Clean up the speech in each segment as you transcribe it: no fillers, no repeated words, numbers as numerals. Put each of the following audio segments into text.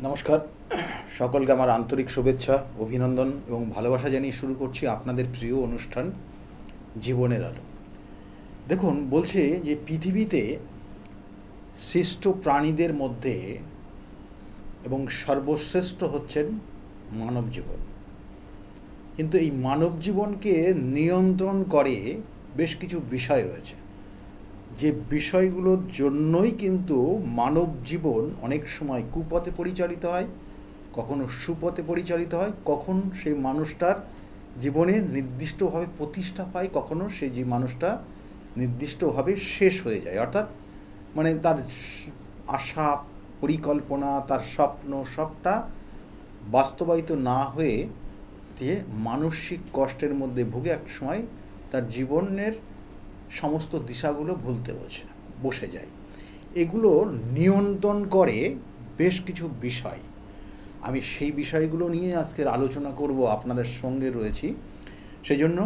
নমস্কার, সকলকে আমার আন্তরিক শুভেচ্ছা, অভিনন্দন এবং ভালোবাসা জানিয়ে শুরু করছি আপনাদের প্রিয় অনুষ্ঠান জীবনের আলো। দেখুন, বলছে যে পৃথিবীতে শ্রেষ্ঠ প্রাণীদের মধ্যে এবং সর্বশ্রেষ্ঠ হচ্ছেন মানব জীবন। কিন্তু এই মানব জীবনকে নিয়ন্ত্রণ করে বেশ কিছু বিষয় রয়েছে, যে বিষয়গুলোর জন্যই কিন্তু মানব জীবন অনেক সময় কুপথে পরিচালিত হয়, কখনো সুপথে পরিচালিত হয়, কখন সেই মানুষটার জীবনে নির্দিষ্টভাবে প্রতিষ্ঠা পায়, কখনো সেই যে মানুষটা নির্দিষ্টভাবে শেষ হয়ে যায়। অর্থাৎ তার আশা, পরিকল্পনা, তার স্বপ্ন সবটা বাস্তবায়িত না হয়ে যে মানসিক কষ্টের মধ্যে ভুগে এক সময় তার জীবনের সমস্ত দিশাগুলো ভুলতে বসে যায়। এগুলো নিয়ন্ত্রণ করে বেশ কিছু বিষয়। আমি সেই বিষয়গুলো নিয়ে আজকের আলোচনা করব, আপনাদের সঙ্গে রয়েছি। সেজন্য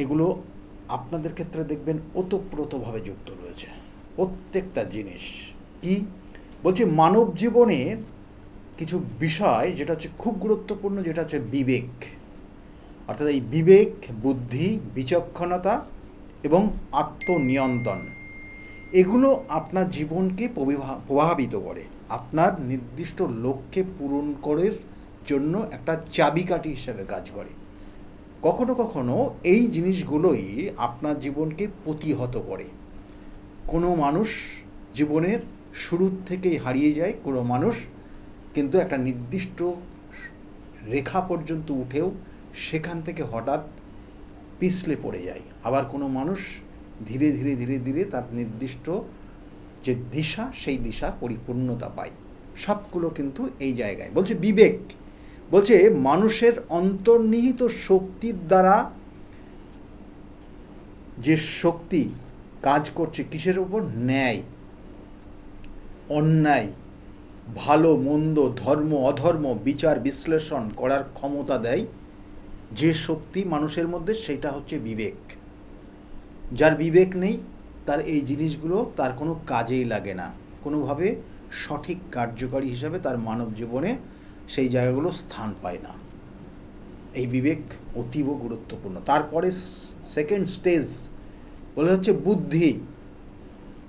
এগুলো আপনাদের ক্ষেত্রে দেখবেন ওতপ্রোতভাবে যুক্ত রয়েছে প্রত্যেকটা জিনিস। কি বলছি, মানব জীবনের কিছু বিষয় যেটা হচ্ছে খুব গুরুত্বপূর্ণ, যেটা হচ্ছে বিবেক। অর্থাৎ এই বিবেক, বুদ্ধি, বিচক্ষণতা এবং আত্মনিয়ন্ত্রণ, এগুলো আপনার জীবনকে প্রভাবিত করে, আপনার নির্দিষ্ট লক্ষ্যে পূরণ করার জন্য একটা চাবিকাঠি হিসেবে কাজ করে। কখনো কখনো এই জিনিসগুলোই আপনার জীবনকে প্রতিহত করে। কোনো মানুষ জীবনের শুরুর থেকেই হারিয়ে যায়, কোনো মানুষ কিন্তু একটা নির্দিষ্ট রেখা পর্যন্ত উঠেও সেখান থেকে হঠাৎ পিছলে পড়ে যায়। আবার কোনো মানুষ ধীরে ধীরে ধীরে ধীরে তার নির্দিষ্ট যে দিশা, সেই দিশা পরিপূর্ণতা পায়। সবগুলো কিন্তু এই জায়গায়। বলছে বিবেক, বলছে মানুষের অন্তর্নিহিত শক্তির দ্বারা যে শক্তি কাজ করছে কিসের উপর? ন্যায়, অন্যায়, ভালো মন্দ, ধর্ম অধর্ম বিচার বিশ্লেষণ করার ক্ষমতা দেয় যে শক্তি মানুষের মধ্যে, সেটা হচ্ছে বিবেক। যার বিবেক নেই, তার এই জিনিসগুলো তার কোনো কাজেই লাগে না, কোনোভাবে সঠিক কার্যকারী হিসাবে তার মানব জীবনে সেই জায়গাগুলো স্থান পায় না। এই বিবেক অতীব গুরুত্বপূর্ণ। তারপরে সেকেন্ড স্টেজ বলে হচ্ছে বুদ্ধি।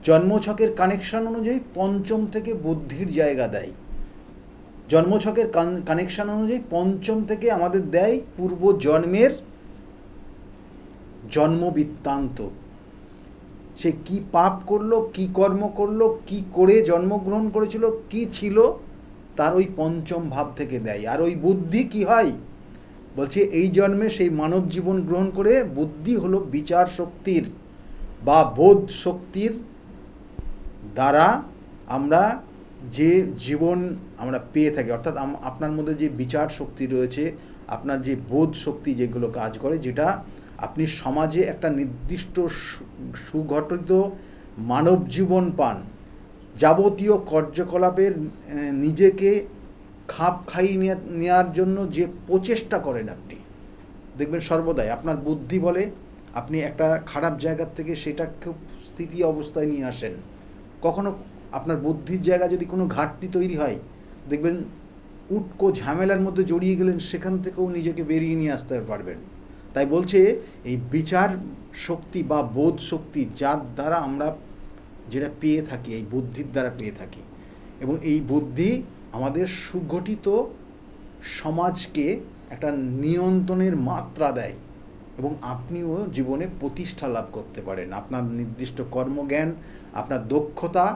জন্মছকের কানেকশন অনুযায়ী পঞ্চম থেকে বুদ্ধির জায়গা দেয়। জন্মছকের কানেকশন অনুযায়ী পঞ্চম থেকে আমাদের দেয় পূর্ব জন্মের জন্মবৃত্তান্ত। সে কি পাপ করলো, কি কর্ম করলো, কি করে জন্মগ্রহণ করেছিল, কি ছিল, তার ওই পঞ্চম ভাব থেকে দেয়। আর ওই বুদ্ধি কি হয়? বলছে এই জন্মে সেই মানব জীবন গ্রহণ করে বুদ্ধি হলো বিচার শক্তির বা বোধ শক্তির দ্বারা আমরা যে জীবন আমরা পেয়ে থাকি। অর্থাৎ আপনার মধ্যে যে বিচার শক্তি রয়েছে, আপনার যে বোধ শক্তি যেগুলো কাজ করে, যেটা আপনি সমাজে একটা নির্দিষ্ট সুগঠিত মানব জীবন পান, যাবতীয় কার্যকলাপের নিজেকে খাপ খাইয়ে নেওয়ার জন্য যে প্রচেষ্টা করেন আপনি, দেখবেন সর্বদাই আপনার বুদ্ধি বলে আপনি একটা খারাপ জায়গার থেকে সেটা খুব স্থিতি অবস্থায় নিয়ে আসেন। কখনো আপনার বুদ্ধির জায়গা যদি কোনো ঘাটতি তৈরি হয়, দেখবেন উটকো ঝামেলার মধ্যে জড়িয়ে গেলেন, সেখান থেকেও নিজেকে বেরিয়ে নিয়ে আসতে পারবেন। তাই বলছে এই বিচার শক্তি বা বোধ শক্তি, যার দ্বারা আমরা যেটা পেয়ে থাকি, এই বুদ্ধির দ্বারা পেয়ে থাকি, এবং এই বুদ্ধি আমাদের সুগঠিত সমাজকে একটা নিয়ন্ত্রণের মাত্রা দেয় এবং আপনিও জীবনে প্রতিষ্ঠা লাভ করতে পারেন। আপনার নির্দিষ্ট কর্মজ্ঞান, আপনার দক্ষতা,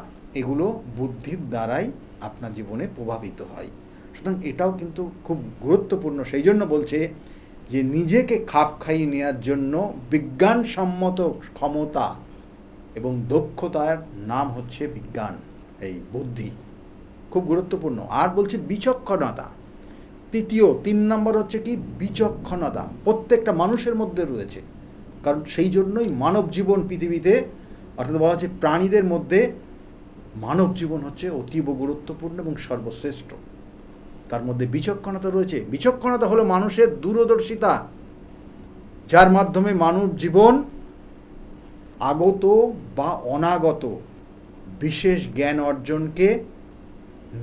এগুলো বুদ্ধির দ্বারাই আপনার জীবনে প্রভাবিত হয়। সুতরাং এটাও কিন্তু খুব গুরুত্বপূর্ণ। সেই জন্য বলছে যে নিজেকে খাপ খাইয়ে নেওয়ার জন্য বিজ্ঞানসম্মত ক্ষমতা এবং দক্ষতার নাম হচ্ছে বিজ্ঞান, এই বুদ্ধি খুব গুরুত্বপূর্ণ। আর বলছে বিচক্ষণতা। তিন নম্বর হচ্ছে কি? বিচক্ষণতা প্রত্যেকটা মানুষের মধ্যে রয়েছে। কারণ সেই জন্যই মানব জীবন পৃথিবীতে, অর্থাৎ বলা হচ্ছে প্রাণীদের মধ্যে মানব জীবন হচ্ছে অতীব গুরুত্বপূর্ণ এবং সর্বশ্রেষ্ঠ। তার মধ্যে বিচক্ষণতা রয়েছে। বিচক্ষণতা হলো মানুষের দূরদর্শিতা, যার মাধ্যমে মানব জীবন আগত বা অনাগত বিশেষ জ্ঞান অর্জনকে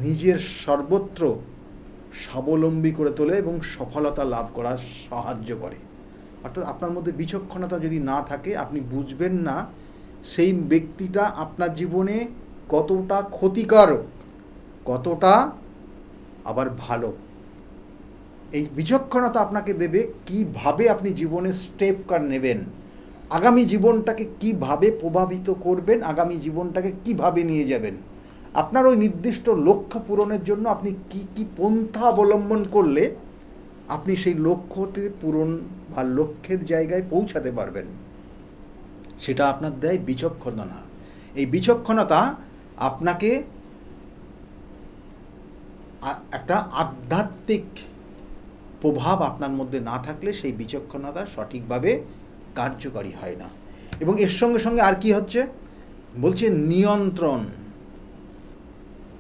নিজের সর্বত্র স্বাবলম্বী করে তোলে এবং সফলতা লাভ করার সাহায্য করে। অর্থাৎ আপনার মধ্যে বিচক্ষণতা যদি না থাকে, আপনি বুঝবেন না সেই ব্যক্তিটা আপনার জীবনে কতটা ক্ষতিকারক, কতটা আবার ভালো। এই বিচক্ষণতা আপনাকে দেবে কিভাবে আপনি জীবনে স্টেপ নেবেন, আগামী জীবনটাকে কিভাবে প্রভাবিত করবেন, আগামী জীবনটাকে কিভাবে নিয়ে যাবেন। আপনার ওই নির্দিষ্ট লক্ষ্য পূরণের জন্য আপনি কি কি পন্থা অবলম্বন করলে আপনি সেই লক্ষ্যতে পূরণ বা লক্ষ্যের জায়গায় পৌঁছাতে পারবেন, সেটা আপনার দেয় বিচক্ষণতা। এই বিচক্ষণতা আপনাকে একটা আধ্যাত্মিক প্রভাব আপনার মধ্যে না থাকলে সেই বিচক্ষণতা সঠিকভাবে কার্যকারী হয় না। এবং এর সঙ্গে সঙ্গে আর কি হচ্ছে, বলছে নিয়ন্ত্রণ।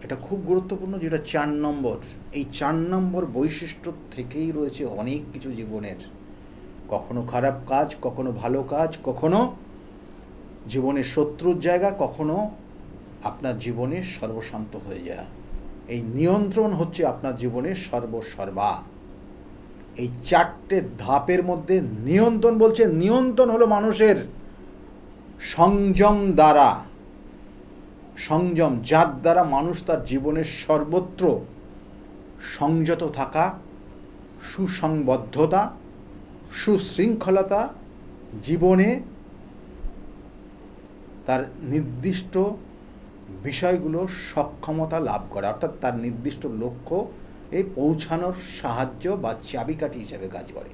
এটা খুব গুরুত্বপূর্ণ, যেটা 4 নম্বর। এই 4 নম্বর বৈশিষ্ট্য থেকেই রয়েছে অনেক কিছু জীবনের, কখনো খারাপ কাজ, কখনো ভালো কাজ, কখনো জীবনের শত্রুর জায়গা, কখনো আপনার জীবনে সর্বশান্ত হয়ে যায়। এই নিয়ন্ত্রণ হচ্ছে আপনার জীবনের সর্বসর্বা। এই 4টে ধাপের মধ্যে নিয়ন্ত্রণ বলছে, নিয়ন্ত্রণ হলো মানুষের সংযম দ্বারা, সংযম যার দ্বারা মানুষ তার জীবনের সর্বত্র সংযত থাকা, সুসংবদ্ধতা, সুশৃঙ্খলতা, জীবনে তার নির্দিষ্ট বিষয়গুলো সক্ষমতা লাভ করা, অর্থাৎ তার নির্দিষ্ট লক্ষ্য এই পৌঁছানোর সাহায্য বা চাবিকাঠি হিসেবে কাজ করে।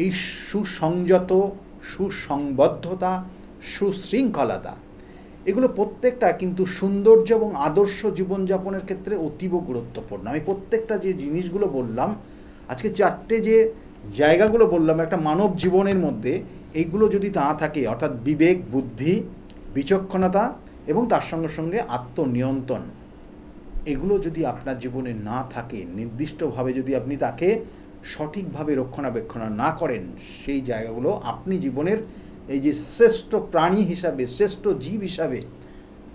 এই সুসংযত, সুসংবদ্ধতা, সুশৃঙ্খলতা, এগুলো প্রত্যেকটা কিন্তু সৌন্দর্য এবং আদর্শ জীবনযাপনের ক্ষেত্রে অতীব গুরুত্বপূর্ণ। আমি প্রত্যেকটা যে জিনিসগুলো বললাম আজকে, 4টে যে জায়গাগুলো বললাম একটা মানব জীবনের মধ্যে, এইগুলো যদি না থাকে, অর্থাৎ বিবেক, বুদ্ধি, বিচক্ষণতা এবং তার সঙ্গে সঙ্গে আত্মনিয়ন্ত্রণ, এগুলো যদি আপনার জীবনে না থাকে, নির্দিষ্টভাবে যদি আপনি তাকে সঠিকভাবে রক্ষণাবেক্ষণ না করেন, সেই জায়গাগুলো আপনি জীবনের এই যে শ্রেষ্ঠ প্রাণী হিসাবে, শ্রেষ্ঠ জীব হিসাবে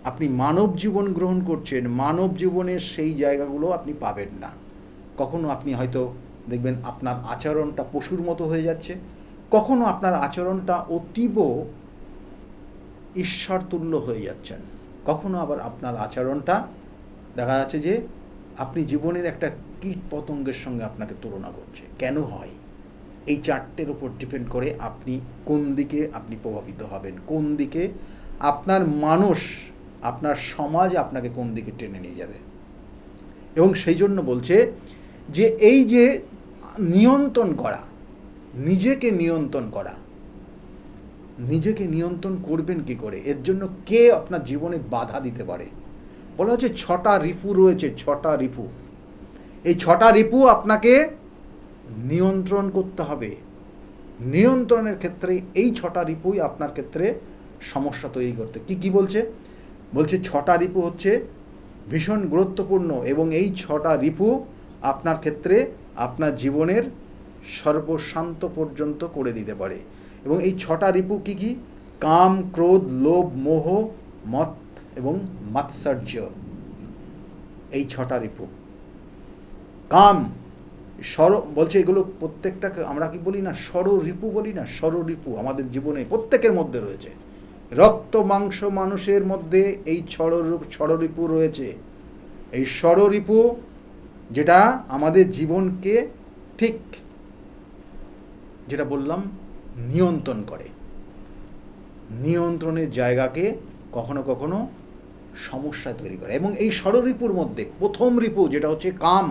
আপনি মানব জীবন গ্রহণ করছেন, মানব জীবনের সেই জায়গাগুলো আপনি পাবেন না। কখনো আপনি হয়তো দেখবেন আপনার আচরণটা পশুর মতো হয়ে যাচ্ছে, কখনো আপনার আচরণটা অতীব ঈশ্বরতুল্য হয়ে যাচ্ছেন, কখনো আবার আপনার আচরণটা দেখা যাচ্ছে যে আপনি জীবনের একটা কীট পতঙ্গের সঙ্গে আপনাকে তুলনা করছে। কেন হয়? এই 4টের উপর ডিপেন্ড করে আপনি কোন দিকে আপনি প্রভাবিত হবেন, কোন দিকে আপনার মানুষ, আপনার সমাজ আপনাকে কোন দিকে টেনে নিয়ে যাবে। এবং সেই জন্য বলছে যে এই যে নিয়ন্ত্রণ করা, নিজেকে নিয়ন্ত্রণ করা, নিজেকে নিয়ন্ত্রণ করবেন কি করে, এর জন্য কে আপনার জীবনে বাধা দিতে পারে? বলা হচ্ছে 6টা রিপু রয়েছে, 6টা রিপু। এই 6টা রিপু আপনাকে নিয়ন্ত্রণ করতে হবে। নিয়ন্ত্রণের ক্ষেত্রে এই 6টা রিপুই আপনার ক্ষেত্রে সমস্যা তৈরি করতে। কি বলছে? বলছে 6টা রিপু হচ্ছে ভীষণ গুরুত্বপূর্ণ এবং এই 6টা রিপু আপনার ক্ষেত্রে আপনার জীবনের সর্বশান্ত পর্যন্ত করে দিতে পারে। এবং এই 6টা রিপু কি কি? কাম, ক্রোধ, লোভ, মোহ, মত এবং মাৎসর্য। এই 6টা রিপু। কাম, বলছে এগুলো প্রত্যেকটাকে আমরা কি বলি না, ষড়রিপু বলি না, ষড়রিপু আমাদের জীবনে প্রত্যেকের মধ্যে রয়েছে। রক্ত মাংস মানুষের মধ্যে এই ষড়রিপু রয়েছে। এই ষড়রিপু যেটা আমাদের জীবনকে ঠিক যেটা বললাম নিয়ন্ত্রণ করে, নিয়ন্ত্রণের জায়গাকে কখনো কখনো সমস্যা তৈরি করে। এবং এই ষড়রিপুর মধ্যে প্রথম রিপু যেটা হচ্ছে কাম,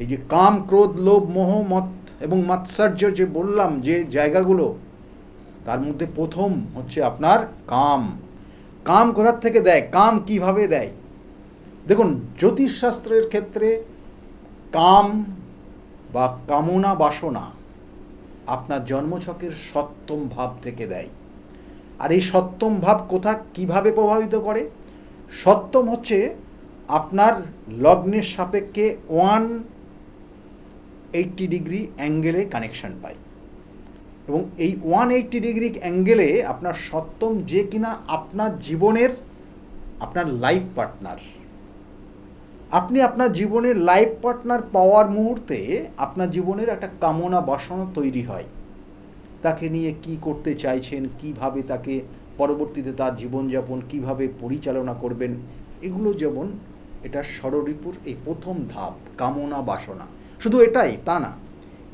এই যে কাম, ক্রোধ, লোভ, মোহ, মত এবং মাৎসর্য যে বললাম যে জায়গাগুলো, তার মধ্যে প্রথম হচ্ছে আপনার কাম। কাম কোথার থেকে দেয়? কাম কিভাবে দেয়? দেখুন, জ্যোতিষশাস্ত্রের ক্ষেত্রে কাম বা কামনা বাসনা আপনার জন্মছকের 7ম ভাব থেকে দেয়। আর এই 7ম ভাব কিভাবে প্রভাবিত করে? 7ম হচ্ছে আপনার লগ্নের সাপেক্ষে 180 ডিগ্রি অ্যাঙ্গেলে কানেকশন পায়। এবং এই 180 ডিগ্রি অ্যাঙ্গেলে আপনার 7ম যে কিনা আপনার জীবনের আপনার লাইফ পার্টনার। আপনি আপনার জীবনের লাইফ পার্টনার পাওয়ার মুহূর্তে আপনার জীবনের একটা কামনা বাসনা তৈরি হয়। তাকে নিয়ে কি করতে চাইছেন, কিভাবে তাকে পরবর্তীতে তার জীবনযাপন কিভাবে পরিচালনা করবেন, এগুলো যেমন এটা ষড়রিপুর এই প্রথম ধাপ, কামনা বাসনা। শুধু এটাই তা না,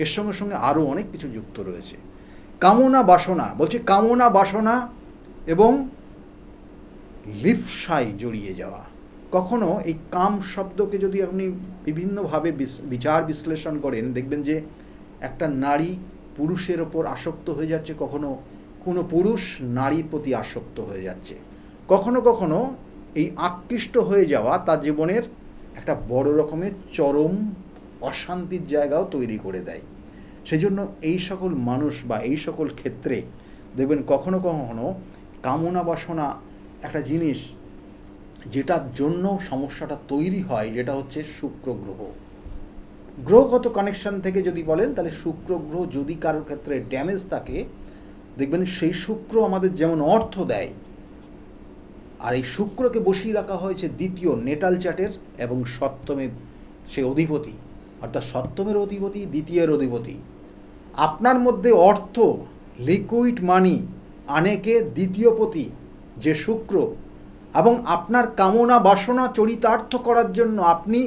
এর সঙ্গে সঙ্গে আরও অনেক কিছু যুক্ত রয়েছে। কামনা বাসনা বলছে, কামনা বাসনা এবং লিপ্সায় জড়িয়ে যাওয়া। কখনো এই কাম শব্দকে যদি আপনি বিভিন্নভাবে বিচার বিশ্লেষণ করেন, দেখবেন যে একটা নারী পুরুষের ওপর আসক্ত হয়ে যাচ্ছে, কখনো কোনো পুরুষ নারীর প্রতি আসক্ত হয়ে যাচ্ছে, কখনো কখনো এই আকৃষ্ট হয়ে যাওয়া তার জীবনের একটা বড় রকমের চরম অশান্তির জায়গাও তৈরি করে দেয়। সেজন্য এই সকল মানুষ বা এই সকল ক্ষেত্রে দেখবেন কখনো কখনো কামনা বাসনা একটা জিনিস যেটার জন্য সমস্যাটা তৈরি হয়, যেটা হচ্ছে শুক্র গ্রহ। গ্রহগত কানেকশন থেকে যদি বলেন, তাহলে শুক্র গ্রহ যদি কারোর ক্ষেত্রে ড্যামেজ থাকে, দেখবেন সেই শুক্র আমাদের যেমন অর্থ দেয়, আর এই শুক্রকে বসিয়ে রাখা হয়েছে দ্বিতীয় নেটাল চার্টের এবং সপ্তমের সে অধিপতি, অর্থাৎ সপ্তমের অধিপতি, দ্বিতীয়ের অধিপতি। আপনার মধ্যে অর্থ, লিকুইড মানি আনেকে দ্বিতীয়পতি যে শুক্র, এবং আপনার কামনা বাসনা চরিতার্থ করার জন্য আপনি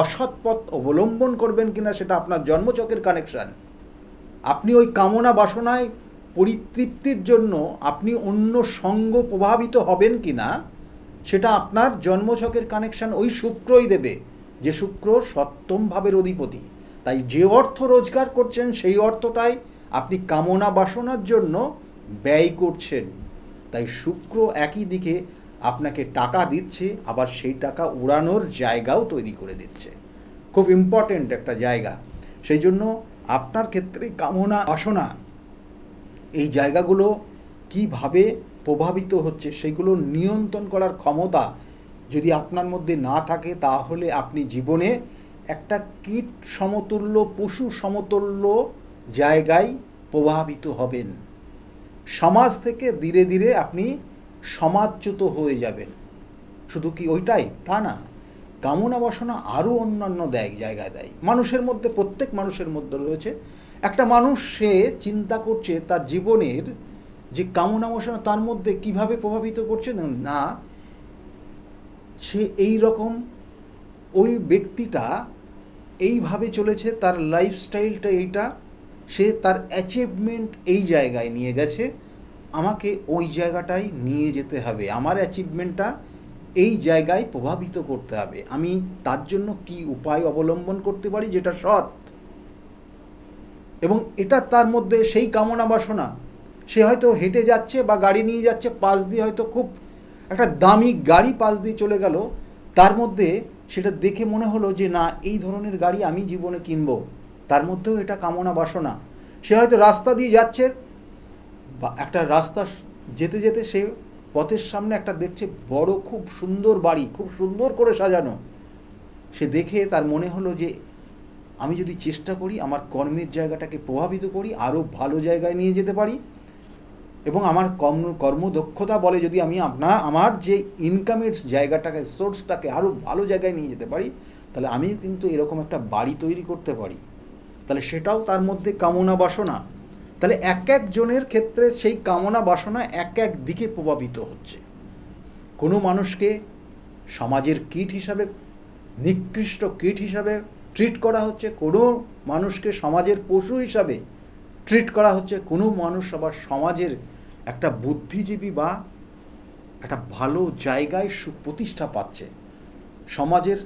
অসৎ পথ অবলম্বন করবেন কিনা সেটা আপনার জন্মচক্রের কানেকশান। আপনি ওই কামনা বাসনায় পরিতৃপ্তির জন্য আপনি অন্য সঙ্গ প্রভাবিত হবেন কিনা সেটা আপনার জন্মছকের কানেকশান ওই শুক্রই দেবে, যে শুক্র সপ্তম ভাবের অধিপতি। তাই যে অর্থ রোজগার করছেন সেই অর্থটাই আপনি কামনা বাসনার জন্য ব্যয় করছেন। তাই শুক্র একই দিকে আপনাকে টাকা দিচ্ছে, আবার সেই টাকা উড়ানোর জায়গাও তৈরি করে দিচ্ছে। খুব ইম্পর্টেন্ট একটা জায়গা। সেই জন্য আপনার ক্ষেত্রে কামনা বাসনা এই জায়গাগুলো কিভাবে প্রভাবিত হচ্ছে সেগুলো নিয়ন্ত্রণ করার ক্ষমতা যদি আপনার মধ্যে না থাকে, তাহলে আপনি জীবনে একটা কীট সমতুল্য, পশু সমতুল্য জায়গায় প্রভাবিত হবেন। সমাজ থেকে ধীরে ধীরে আপনি সমাজচ্যুত হয়ে যাবেন। শুধু কি ওইটাই তা না, কামনা বাসনা আরও অন্যান্য জায়গায় দেয়। মানুষের মধ্যে, প্রত্যেক মানুষের মধ্যে রয়েছে। একটা মানুষ সে চিন্তা করছে তার জীবনের যে কামনা বাসনা তার মধ্যে কিভাবে প্রভাবিত করছে না, সে এই রকম ওই ব্যক্তিটা এইভাবে চলেছে, তার লাইফস্টাইলটা এইটা, সে তার অ্যাচিভমেন্ট এই জায়গায় নিয়ে গেছে, আমাকে ওই জায়গাটায় নিয়ে যেতে হবে, আমার অ্যাচিভমেন্টটা এই জায়গায় প্রভাবিত করতে হবে, আমি তার জন্য কি উপায় অবলম্বন করতে পারি যেটা সৎ। এবং এটা তার মধ্যে সেই কামনা বাসনা, সে হয়তো হেঁটে যাচ্ছে বা গাড়ি নিয়ে যাচ্ছে, পাশ দিয়ে হয়তো খুব একটা দামি গাড়ি পাশ দিয়ে চলে গেল, তার মধ্যে সেটা দেখে মনে হলো যে না, এই ধরনের গাড়ি আমি জীবনে কিনবো, তার মধ্যেও এটা কামনা বাসনা। সে হয়তো রাস্তা দিয়ে যাচ্ছে, বা একটা রাস্তা যেতে যেতে সে পথের সামনে একটা দেখছে বড় খুব সুন্দর বাড়ি, খুব সুন্দর করে সাজানো, সে দেখে তার মনে হলো যে আমি যদি চেষ্টা করি আমার কর্মের জায়গাটাকে প্রভাবিত করি, আরও ভালো জায়গায় নিয়ে যেতে পারি, এবং আমার কর্মদক্ষতা বলে যদি আমি আমার যে ইনকামের জায়গাটাকে, সোর্সটাকে আরও ভালো জায়গায় নিয়ে যেতে পারি, তাহলে আমিও কিন্তু এরকম একটা বাড়ি তৈরি করতে পারি। তাহলে সেটাও তার মধ্যে কামনা বাসনা। তাহলে এক একজনের ক্ষেত্রে সেই কামনা বাসনা এক এক দিকে প্রভাবিত হচ্ছে। কোনো মানুষকে সমাজের কীট হিসাবে, নিকৃষ্ট কীট হিসাবে ট্রিট করা হচ্ছে, কোনো মানুষকে সমাজের পশু হিসাবে ট্রিট করা হচ্ছে, কোনো মানুষ আবার সমাজের একটা বুদ্ধিজীবী বা একটা ভালো জায়গায় সুপ্রতিষ্ঠা পাচ্ছে। সমাজের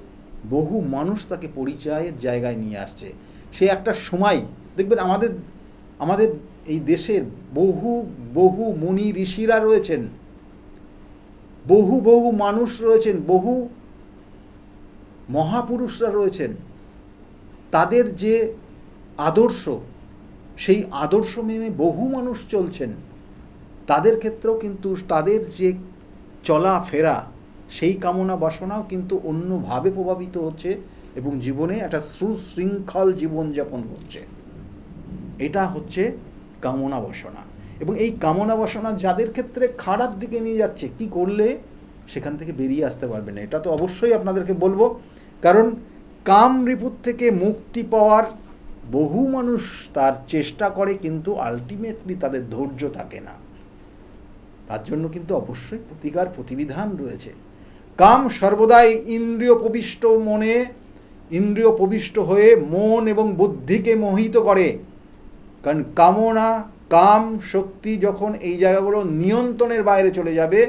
বহু মানুষ তাকে পরিচয়ের জায়গায় নিয়ে আসছে। সে একটা সময় দেখবেন আমাদের এই দেশের বহু বহু মুনি ঋষিরা রয়েছেন, বহু বহু মানুষ রয়েছেন, বহু মহাপুরুষরা রয়েছেন, তাদের যে আদর্শ, সেই আদর্শ মেনে বহু মানুষ চলছেন। তাদের ক্ষেত্রেও কিন্তু তাদের যে চলাফেরা, সেই কামনা বাসনাও কিন্তু অন্যভাবে প্রভাবিত হচ্ছে এবং জীবনে একটা সুশৃঙ্খল জীবনযাপন করছে। এটা হচ্ছে কামনা বাসনা। এবং এই কামনা বাসনা যাদের ক্ষেত্রে খারাপ দিকে নিয়ে যাচ্ছে, কি করলে সেখান থেকে বেরিয়ে আসতে পারবেন না। এটা তো অবশ্যই আপনাদেরকে বলবো, কারণ কাম রিপুর থেকে মুক্তি পাওয়ার বহু মানুষ তার চেষ্টা করে, কিন্তু আলটিমেটলি তাদের ধৈর্য থাকে না। তার জন্য কিন্তু অবশ্যই প্রতিকার প্রতিবিধান রয়েছে। কাম সর্বদাই ইন্দ্রিয় প্রবিষ্ট হয়ে মন এবং বুদ্ধিকে মোহিত করে। কারণ কামনা, কাম শক্তি যখন এই জায়গাগুলো নিয়ন্ত্রণের বাইরে চলে যাবে,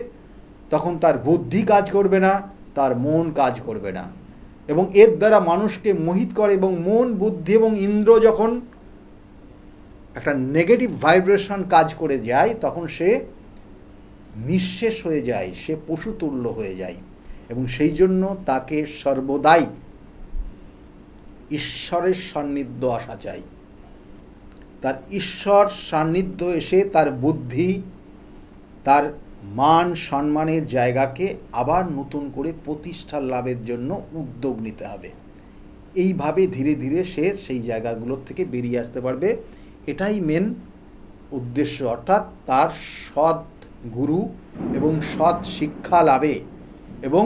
তখন তার বুদ্ধি কাজ করবে না, তার মন কাজ করবে না, এবং এর দ্বারা মানুষকে মোহিত করে। এবং মন, বুদ্ধি এবং ইন্দ্র যখন একটা নেগেটিভ ভাইব্রেশন কাজ করে যায়, তখন সে নিঃশেষ হয়ে যায়, সে পশুতুল্য হয়ে যায়। এবং সেই জন্য তাকে সর্বদাই ঈশ্বরের সান্নিধ্য আসা চাই। তার ঈশ্বর সান্নিধ্য এসে তার বুদ্ধি, তার মান সম্মানের জায়গাকে আবার নতুন করে প্রতিষ্ঠা লাভের জন্য উদ্যোগ নিতে হবে। এইভাবে ধীরে ধীরে সে সেই জায়গাগুলোর থেকে বেরিয়ে আসতে পারবে। এটাই মেন উদ্দেশ্য, অর্থাৎ তার সৎ গুরু এবং সৎ শিক্ষা লাভে এবং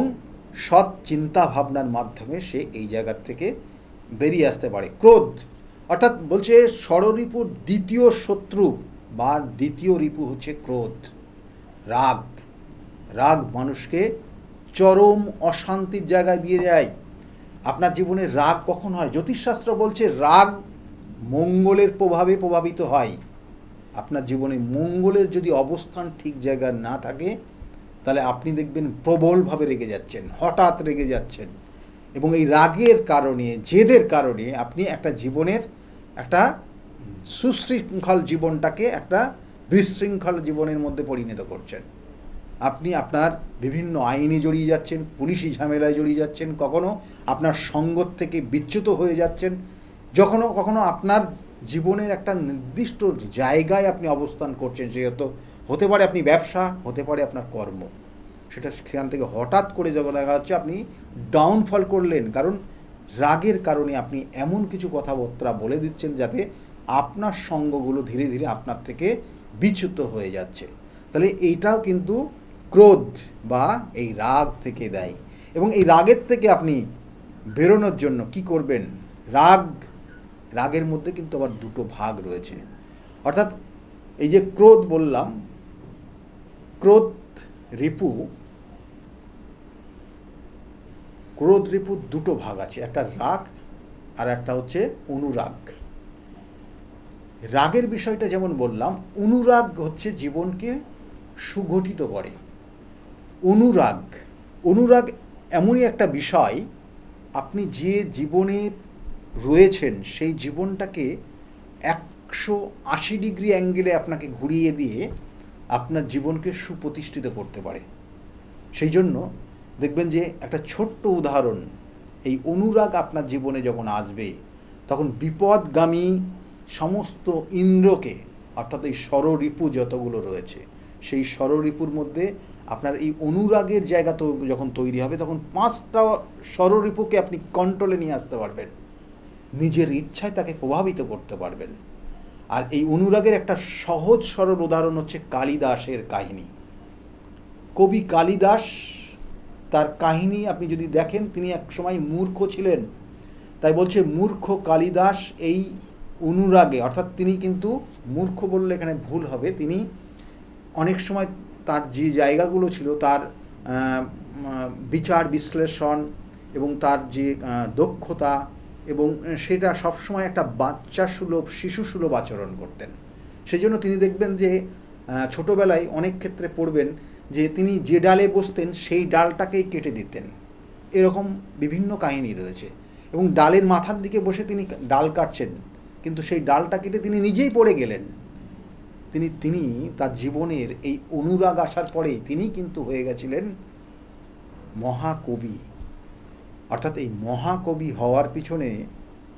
সৎ চিন্তা ভাবনার মাধ্যমে সে এই জায়গার থেকে বেরিয়ে আসতে পারে। ক্রোধ অর্থাৎ বলছে ষড়রিপুর দ্বিতীয় শত্রু বা দ্বিতীয় রিপু হচ্ছে ক্রোধ। রাগ, রাগ মানুষকে চরম অশান্তির জায়গায় দিয়ে যায়। আপনার জীবনে রাগ কখন হয়? জ্যোতিষশাস্ত্র বলছে রাগ মঙ্গলের প্রভাবে প্রভাবিত হয়। আপনার জীবনে মঙ্গলের যদি অবস্থান ঠিক জায়গায় না থাকে, তাহলে আপনি দেখবেন প্রবলভাবে রেগে যাচ্ছেন, হঠাৎ রেগে যাচ্ছেন, এবং এই রাগের কারণে, জেদের কারণে আপনি একটা জীবনের একটা সুশৃঙ্খল জীবনটাকে একটা বিশৃঙ্খল জীবনের মধ্যে পরিণত করছেন। আপনি আপনার বিভিন্ন আইনে জড়িয়ে যাচ্ছেন, পুলিশি ঝামেলায় জড়িয়ে যাচ্ছেন, কখনো আপনার সঙ্গত থেকে বিচ্যুত হয়ে যাচ্ছেন, কখনো আপনার জীবনের একটা নির্দিষ্ট জায়গায় আপনি অবস্থান করছেন। সেহেতু হতে পারে আপনি ব্যবসা, হতে পারে আপনার কর্ম, সেখান থেকে হঠাৎ করে যখন দেখা যাচ্ছে আপনি ডাউনফল করলেন, কারণ রাগের কারণে আপনি এমন কিছু কথাবার্তা বলে দিচ্ছেন যাতে আপনার সঙ্গগুলো ধীরে ধীরে আপনার থেকে বিচ্যুত হয়ে যাচ্ছে। তাহলে এইটাও কিন্তু ক্রোধ বা এই রাগ থেকে দেয়। এবং এই রাগের থেকে আপনি বেরোনোর জন্য কি করবেন? রাগের মধ্যে কিন্তু আবার দুটো ভাগ রয়েছে। অর্থাৎ এই যে ক্রোধ বললাম, ক্রোধ রিপুর দুটো ভাগ আছে, একটা রাগ আর একটা হচ্ছে অনুরাগ। রাগের বিষয়টা যেমন বললাম, অনুরাগ হচ্ছে জীবনকে সুগঠিত করে। অনুরাগ এমনই একটা বিষয়, আপনি যে জীবনে রয়েছেন সেই জীবনটাকে 180 ডিগ্রি অ্যাঙ্গেলে আপনাকে ঘুরিয়ে দিয়ে আপনার জীবনকে সুপ্রতিষ্ঠিত করতে পারে। সেই জন্য দেখবেন যে একটা ছোট্ট উদাহরণ, এই অনুরাগ আপনার জীবনে যখন আসবে, তখন বিপদগামী সমস্ত ইন্দ্রকে, অর্থাৎ এই ষড়রিপু যতগুলো রয়েছে, সেই ষড়রিপুর মধ্যে আপনার এই অনুরাগের জায়গা তো যখন তৈরি হবে, তখন 5টা ষড়রিপুকে আপনি কন্ট্রোলে নিয়ে আসতে পারবেন, নিজের ইচ্ছায় তাকে প্রভাবিত করতে পারবেন। আর এই অনুরাগের একটা সহজ সরল উদাহরণ হচ্ছে কালিদাসের কাহিনী। কবি কালিদাস, তার কাহিনী আপনি যদি দেখেন, তিনি এক সময় মূর্খ ছিলেন। তাই বলছে মূর্খ কালিদাস এই অনুরাগে, অর্থাৎ তিনি কিন্তু মূর্খ বললে এখানে ভুল হবে, তিনি অনেক সময় তার যে জায়গাগুলো ছিল, তার বিচার বিশ্লেষণ এবং তার যে দক্ষতা, এবং সেটা সবসময় একটা বাচ্চা সুলভ, শিশু সুলভ আচরণ করতেন। সেই জন্য তিনি দেখবেন যে ছোটোবেলায় অনেক ক্ষেত্রে পড়বেন যে তিনি যে ডালে বসতেন সেই ডালটাকেই কেটে দিতেন। এরকম বিভিন্ন কাহিনী রয়েছে। এবং ডালের মাথার দিকে বসে তিনি ডাল কাটছেন, কিন্তু সেই ডালটা কেটে তিনি নিজেই পড়ে গেলেন। তিনি তার জীবনের এই অনুরাগ আসার পরে তিনি কিন্তু হয়ে গেছিলেন মহাকবি। অর্থাৎ এই মহাকবি হওয়ার পিছনে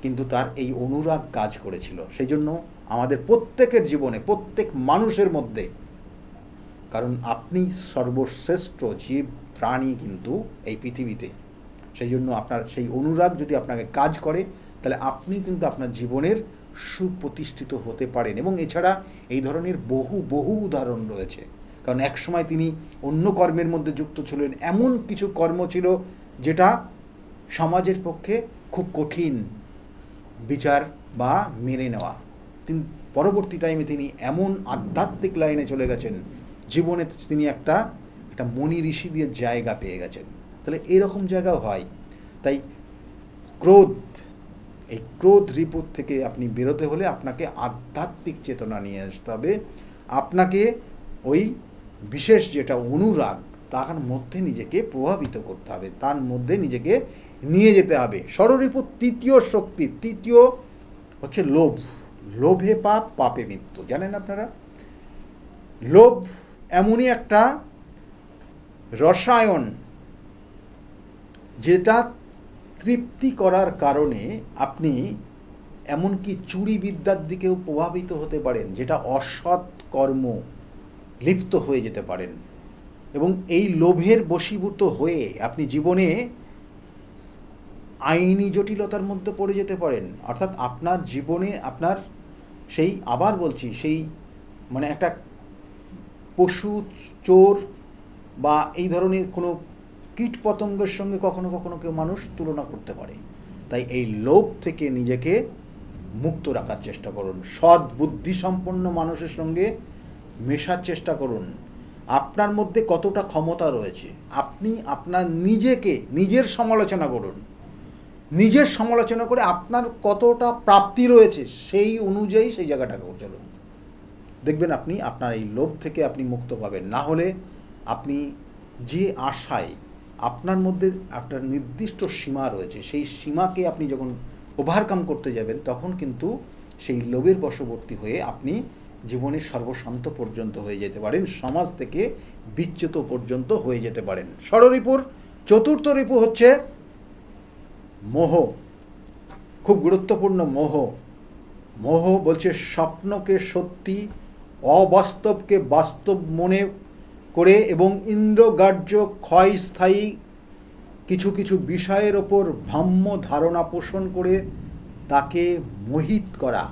কিন্তু তার এই অনুরাগ কাজ করেছিল। সেই জন্য আমাদের প্রত্যেকের জীবনে, প্রত্যেক মানুষের মধ্যে, কারণ আপনি সর্বশ্রেষ্ঠ জীব প্রাণী কিন্তু এই পৃথিবীতে, সেই জন্য আপনার সেই অনুরাগ যদি আপনাকে কাজ করে, তাহলে আপনি কিন্তু আপনার জীবনের সুপ্রতিষ্ঠিত হতে পারেন। এবং এছাড়া এই ধরনের বহু উদাহরণ রয়েছে। কারণ এক সময় তিনি অন্য কর্মের মধ্যে যুক্ত ছিলেন, এমন কিছু কর্ম ছিল যেটা সমাজের পক্ষে খুব কঠিন বিচার বা মেনে নেওয়া। তিনি পরবর্তী টাইমে তিনি এমন আধ্যাত্মিক লাইনে চলে গেছেন, জীবনে তিনি একটা মনি ঋষিদের জায়গা পেয়ে গেছেন। তাহলে এরকম জায়গাও হয়। তাই এই ক্রোধ রিপুর থেকে আপনি বেরোতে হলে আপনাকে আধ্যাত্মিক চেতনা নিয়ে আসতে হবে। আপনাকে ওই বিশেষ যেটা অনুরাগ, তার মধ্যে নিজেকে প্রভাবিত করতে হবে, তার মধ্যে নিজেকে নিয়ে যেতে হবে। ষড়রিপুর তৃতীয় শক্তি, তৃতীয় হচ্ছে লোভ। লোভে পাপ, পাপে মৃত্যু। জানেন আপনারা, লোভ এমনই একটা রসায়ন যেটা তৃপ্তি করার কারণে আপনি এমনকি চুরি বিদ্যার দিকেও প্রভাবিত হতে পারেন, যেটা অসৎ কর্ম লিপ্ত হয়ে যেতে পারেন। এবং এই লোভের বশীভূত হয়ে আপনি জীবনে আইনি জটিলতার মধ্যে পড়ে যেতে পারেন। অর্থাৎ আপনার জীবনে আপনার সেই, আবার বলছি, সেই মানে একটা পশু, চোর বা এই ধরনের কোনো কীট পতঙ্গের সঙ্গে কখনো কখনো কেউ মানুষ তুলনা করতে পারে। তাই এই লোভ থেকে নিজেকে মুক্ত রাখার চেষ্টা করুন। সৎ বুদ্ধিসম্পন্ন মানুষের সঙ্গে মেশার চেষ্টা করুন। আপনার মধ্যে কতটা ক্ষমতা রয়েছে, আপনি আপনার নিজের সমালোচনা করুন। নিজের সমালোচনা করে আপনার কতটা প্রাপ্তি রয়েছে সেই অনুযায়ী সেই জায়গাটাকে চলুন। দেখবেন আপনি আপনার এই লোভ থেকে আপনি মুক্ত পাবেন। না হলে আপনি যে আশায়, আপনার মধ্যে একটা নির্দিষ্ট সীমা রয়েছে, সেই সীমাকে আপনি যখন ওভারকাম করতে যাবেন, তখন কিন্তু সেই লোভের বশবর্তী হয়ে আপনি জীবনের সর্বশান্ত পর্যন্ত হয়ে যেতে পারেন, সমাজ থেকে বিচ্যুত পর্যন্ত হয়ে যেতে পারেন। ষড়রিপুর চতুর্থ রিপু হচ্ছে মোহ। খুব গুরুত্বপূর্ণ মোহ। মোহ বলছে স্বপ্নকে সত্যি, অবাস্তবকে বাস্তব মনে করে এবং ইন্দ্রগ্রাহ্য ক্ষয়স্থায়ী কিছু কিছু বিষয়ের ওপর ভ্রাম্য ধারণা পোষণ করে তাকে মোহিত করা,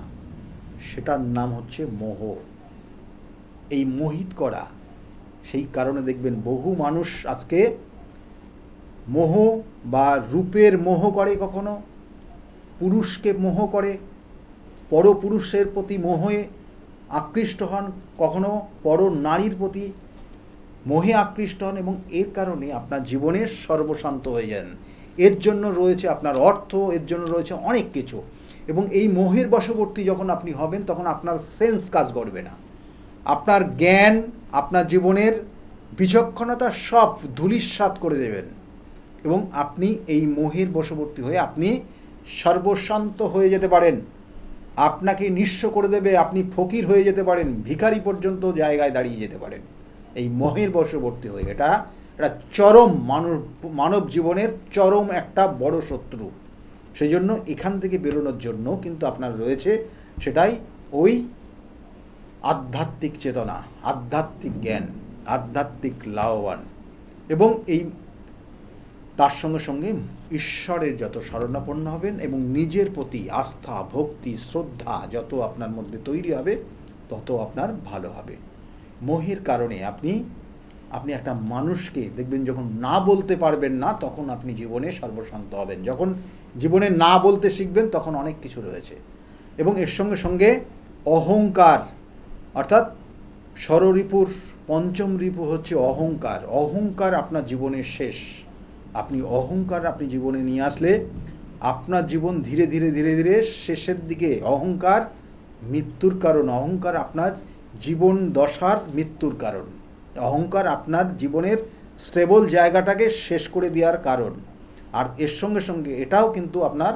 সেটার নাম হচ্ছে মোহ। এই মোহিত করা, সেই কারণে দেখবেন বহু মানুষ আজকে মোহ বা রূপের মোহ করে, কখনো পুরুষকে মোহ করে, পরপুরুষের প্রতি মোহে আকৃষ্ট হন, কখনো পর নারীর প্রতি মোহে আকৃষ্ট হন, এবং এর কারণে আপনার জীবনে সর্বশান্ত হয়ে যান। এর জন্য রয়েছে আপনার অর্থ, এর জন্য রয়েছে অনেক কিছু। এবং এই মোহের বশবর্তী যখন আপনি হবেন, তখন আপনার সেন্স কাজ করবে না, আপনার জ্ঞান, আপনার জীবনের বিচক্ষণতা সব ধূলিসাৎ করে দেবেন, এবং আপনি এই মোহের বশবর্তী হয়ে আপনি সর্বশান্ত হয়ে যেতে পারেন। আপনাকে নিঃস্ব করে দেবে, আপনি ফকির হয়ে যেতে পারেন, ভিখারি পর্যন্ত জায়গায় দাঁড়িয়ে যেতে পারেন এই মোহের বশবর্তী হয়ে। এটা চরম মানব জীবনের চরম একটা বড় শত্রু। সেই জন্য এখান থেকে বেরোনোর জন্য কিন্তু আপনার রয়েছে সেটাই ওই আধ্যাত্মিক চেতনা, আধ্যাত্মিক জ্ঞান, আধ্যাত্মিক লাভবান, এবং এই তার সঙ্গে সঙ্গে ঈশ্বরের যত শরণাপন্ন হবেন এবং নিজের প্রতি আস্থা, ভক্তি, শ্রদ্ধা যত আপনার মধ্যে তৈরি হবে, তত আপনার ভালো হবে। মোহের কারণে আপনি একটা মানুষকে দেখবেন, যখন না বলতে পারবেন না, তখন আপনি জীবনে সর্বশান্ত হবেন। যখন জীবনে না বলতে শিখবেন, তখন অনেক কিছু রয়েছে। এবং এর সঙ্গে সঙ্গে অহংকার, অর্থাৎ ষড়রিপুর পঞ্চম রিপু হচ্ছে অহংকার। অহংকার আপনার জীবনের শেষ। আপনি জীবনে নিয়ে আসলে আপনার জীবন ধীরে ধীরে ধীরে ধীরে শেষের দিকে। অহংকার মৃত্যুর কারণ, অহংকার আপনার জীবন দশার মৃত্যুর কারণ, অহংকার আপনার জীবনের স্টেবল জায়গাটাকে শেষ করে দেওয়ার কারণ। আর এর সঙ্গে সঙ্গে এটাও কিন্তু আপনার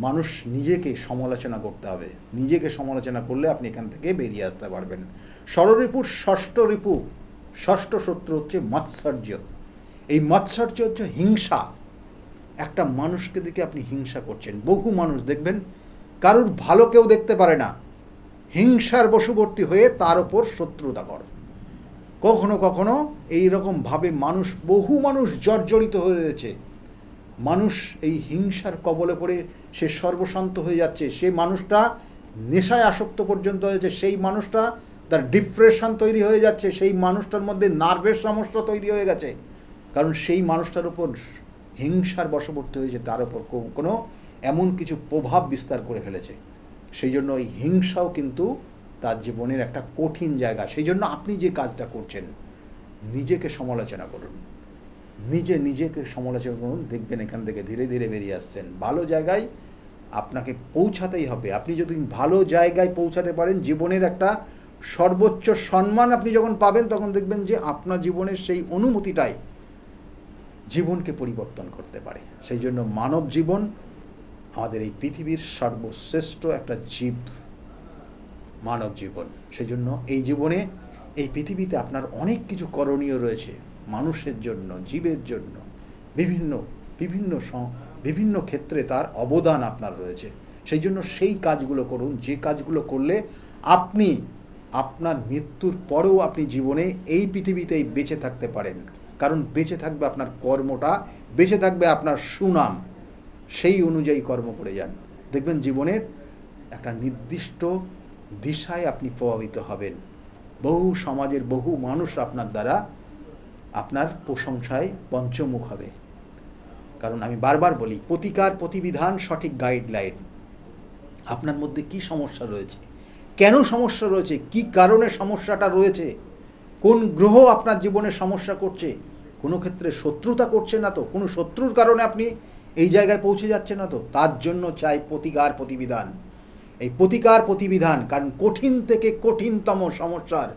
মানুষ নিজেকে সমালোচনা করতে হবে। নিজেকে সমালোচনা করলে আপনি এখান থেকে বেরিয়ে আসতে পারবেন। ষড়রিপুর ষষ্ঠ শত্রু হচ্ছে মাৎসর্য। এই মাৎসর্য হচ্ছে হিংসা। একটা মানুষকে দেখে আপনি হিংসা করছেন। বহু মানুষ দেখবেন কারুর ভালো কেউ দেখতে পারে না, হিংসার বশবর্তী হয়ে তার ওপর শত্রুতা করে। কখনো কখনো এইরকমভাবে বহু মানুষ জর্জরিত হয়েছে। মানুষ এই হিংসার কবলে পড়ে সে সর্বশান্ত হয়ে যাচ্ছে। সেই মানুষটা নেশায় আসক্ত পর্যন্ত হয়েছে। সেই মানুষটা তার ডিপ্রেশন তৈরি হয়ে যাচ্ছে, সেই মানুষটার মধ্যে নার্ভের সমস্যা তৈরি হয়ে গেছে, কারণ সেই মানুষটার উপর হিংসার বশবর্তী হয়েছে, তার উপর কোনো এমন কিছু প্রভাব বিস্তার করে ফেলেছে। সেই জন্য ওই হিংসাও কিন্তু তার জীবনের একটা কঠিন জায়গা। সেই জন্য আপনি যে কাজটা করছেন, নিজেকে সমালোচনা করুন, নিজেকে সমালোচনা করুন, দেখবেন এখান থেকে ধীরে ধীরে বেরিয়ে আসছেন। ভালো জায়গায় আপনাকে পৌঁছাতেই হবে। আপনি যদি ভালো জায়গায় পৌঁছাতে পারেন, জীবনের একটা সর্বোচ্চ সম্মান আপনি যখন পাবেন, তখন দেখবেন যে আপনার জীবনের সেই অনুমতিটাই জীবনকে পরিবর্তন করতে পারে। সেই জন্য মানব জীবন আমাদের এই পৃথিবীর সর্বশ্রেষ্ঠ একটা জীব, মানব জীবন। সেই জন্য এই জীবনে, এই পৃথিবীতে আপনার অনেক কিছু করণীয় রয়েছে মানুষের জন্য, জীবের জন্য। বিভিন্ন ক্ষেত্রে তার অবদান আপনার রয়েছে। সেই জন্য সেই কাজগুলো করুন, যে কাজগুলো করলে আপনি আপনার মৃত্যুর পরেও আপনি জীবনে এই পৃথিবীতেই বেঁচে থাকতে পারেন। কারণ বেঁচে থাকবে আপনার কর্মটা, বেঁচে থাকবে আপনার সুনাম। সেই অনুযায়ী কর্ম করে যান, দেখবেন জীবনের একটা নির্দিষ্ট দিশায় আপনি প্রভাবিত হবেন। বহু সমাজের বহু মানুষ আপনার দ্বারা, আপনার প্রশংসায় পঞ্চমুখ হবে। কারণ আমি বারবার বলি, প্রতিকার প্রতিবিধান সঠিক গাইডলাইন। আপনার মধ্যে কি সমস্যা রয়েছে, কেন সমস্যা রয়েছে, কি কারণে সমস্যাটা রয়েছে, কোন গ্রহ আপনার জীবনে সমস্যা করছে, কোনো ক্ষেত্রে শত্রুতা করছে না তো, কোনো শত্রুর কারণে আপনি এই জায়গায় পৌঁছে যাচ্ছে না তো, তার জন্য চাই প্রতিকার প্রতিবিধান। এই প্রতিকার প্রতিবিধান, কারণ কঠিন থেকে কঠিনতম সমস্যার